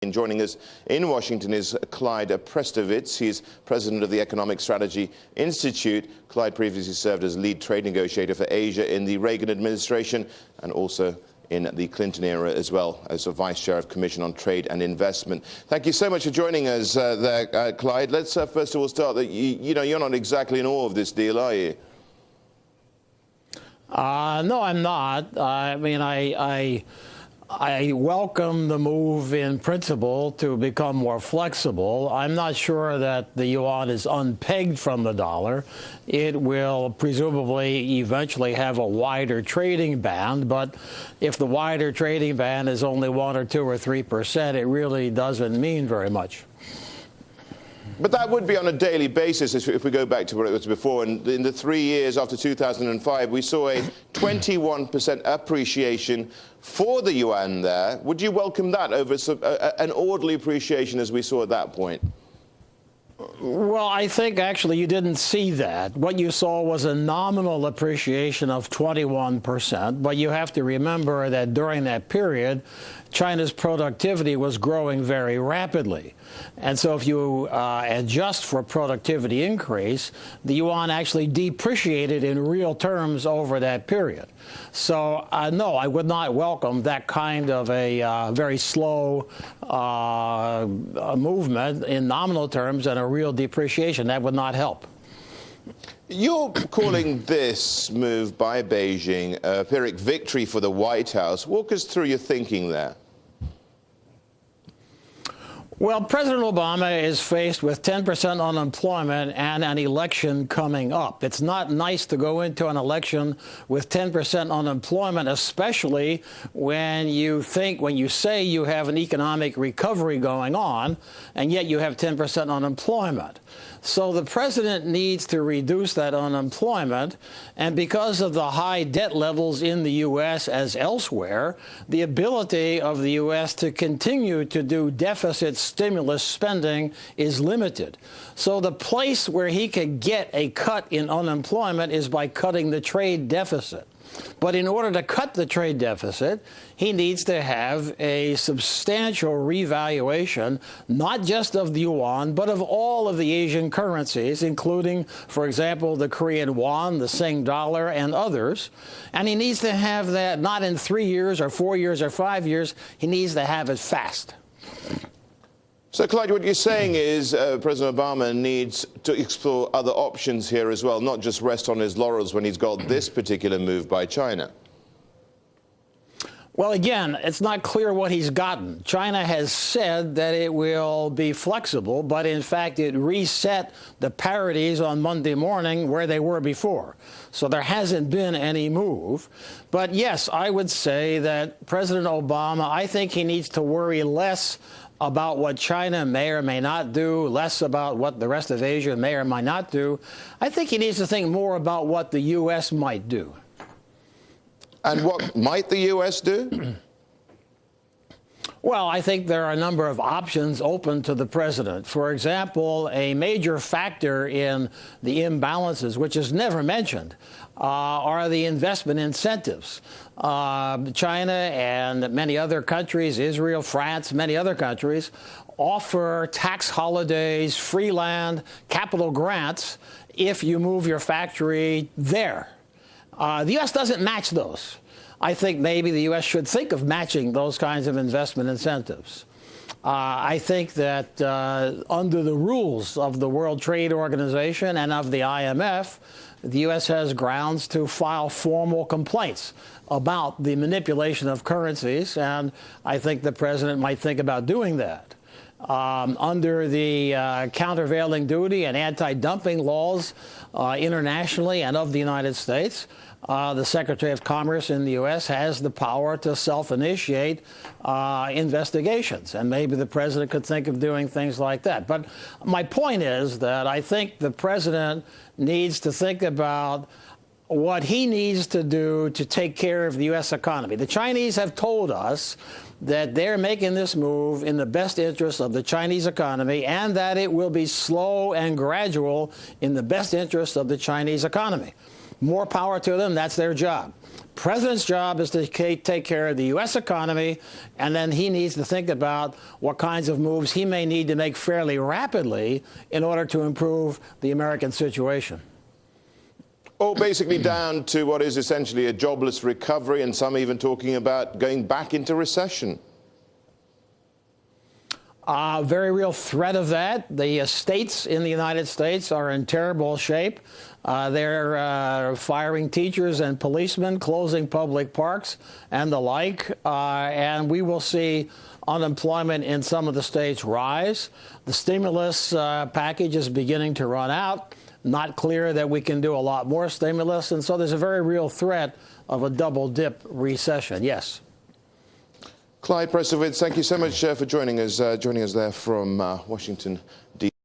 conversation. Joining us in Washington is Clyde Prestowitz. He's president of the Economic Strategy Institute. Clyde previously served as lead trade negotiator for Asia in the Reagan administration and also in the Clinton era as well as a vice chair of Commission on Trade and Investment. Thank you so much for joining us there, Clyde. Let's first of all start that you're not exactly in awe of this deal, are you? No, I'm not. I mean, I welcome the move in principle to become more flexible. I'm not sure that the yuan is unpegged from the dollar. It will presumably eventually have a wider trading band, but if the wider trading band is only 1 or 2 or 3%, it really doesn't mean very much. But that would be on a daily basis if we go back to what it was before. And in the 3 years after 2005, we saw a 21% appreciation for the yuan there. Would you welcome that over an orderly appreciation as we saw at that point? Well, I think actually you didn't see that. What you saw was a nominal appreciation of 21%, but you have to remember that during that period, China's productivity was growing very rapidly. And so if you adjust for productivity increase, the yuan actually depreciated in real terms over that period. So, no, I would not welcome that kind of a very slow movement in nominal terms and a real depreciation. That would not help. You're calling this move by Beijing a Pyrrhic victory for the White House. Walk us through your thinking there. Well, President Obama is faced with 10% unemployment and an election coming up. It's not nice to go into an election with 10% unemployment, especially when you say you have an economic recovery going on, and yet you have 10% unemployment. So the president needs to reduce that unemployment, and because of the high debt levels in the U.S. as elsewhere, the ability of the U.S. to continue to do deficit stimulus spending is limited. So the place where he could get a cut in unemployment is by cutting the trade deficit. But in order to cut the trade deficit, he needs to have a substantial revaluation, not just of the yuan, but of all of the Asian currencies, including, for example, the Korean won, the Sing dollar, and others. And he needs to have that not in 3 years or 4 years or 5 years. He needs to have it fast. So, Clyde, what you're saying is President Obama needs to explore other options here as well, not just rest on his laurels when he's got this particular move by China. Well, again, it's not clear what he's gotten. China has said that it will be flexible, but in fact it reset the parities on Monday morning where they were before. So there hasn't been any move. But yes, I would say that President Obama, I think he needs to worry less about what China may or may not do, less about what the rest of Asia may or might not do. I think he needs to think more about what the U.S. might do. And what might the U.S. do? Well, I think there are a number of options open to the president. For example, a major factor in the imbalances, which is never mentioned, are the investment incentives. China and many other countries, Israel, France, many other countries, offer tax holidays, free land, capital grants if you move your factory there. The U.S. doesn't match those. I think maybe the U.S. should think of matching those kinds of investment incentives. I think that under the rules of the World Trade Organization and of the IMF, the U.S. has grounds to file formal complaints about the manipulation of currencies, and I think the president might think about doing that. Under the countervailing duty and anti-dumping laws internationally and of the United States, the Secretary of Commerce in the U.S. has the power to self-initiate investigations, and maybe the president could think of doing things like that. But my point is that I think the president needs to think about what he needs to do to take care of the U.S. economy. The Chinese have told us that they're making this move in the best interest of the Chinese economy and that it will be slow and gradual in the best interest of the Chinese economy. More power to them. That's their job. President's job is to take care of the U.S. economy, and then he needs to think about what kinds of moves he may need to make fairly rapidly in order to improve the American situation. All basically down to what is essentially a jobless recovery, and some even talking about going back into recession. Very real threat of that. The states in the United States are in terrible shape. They're firing teachers and policemen, closing public parks and the like, and we will see unemployment in some of the states rise. The stimulus package is beginning to run out. Not clear that we can do a lot more stimulus, and so there's a very real threat of a double-dip recession. Yes. Clyde Prestowitz, thank you so much for joining us there from Washington, D.C.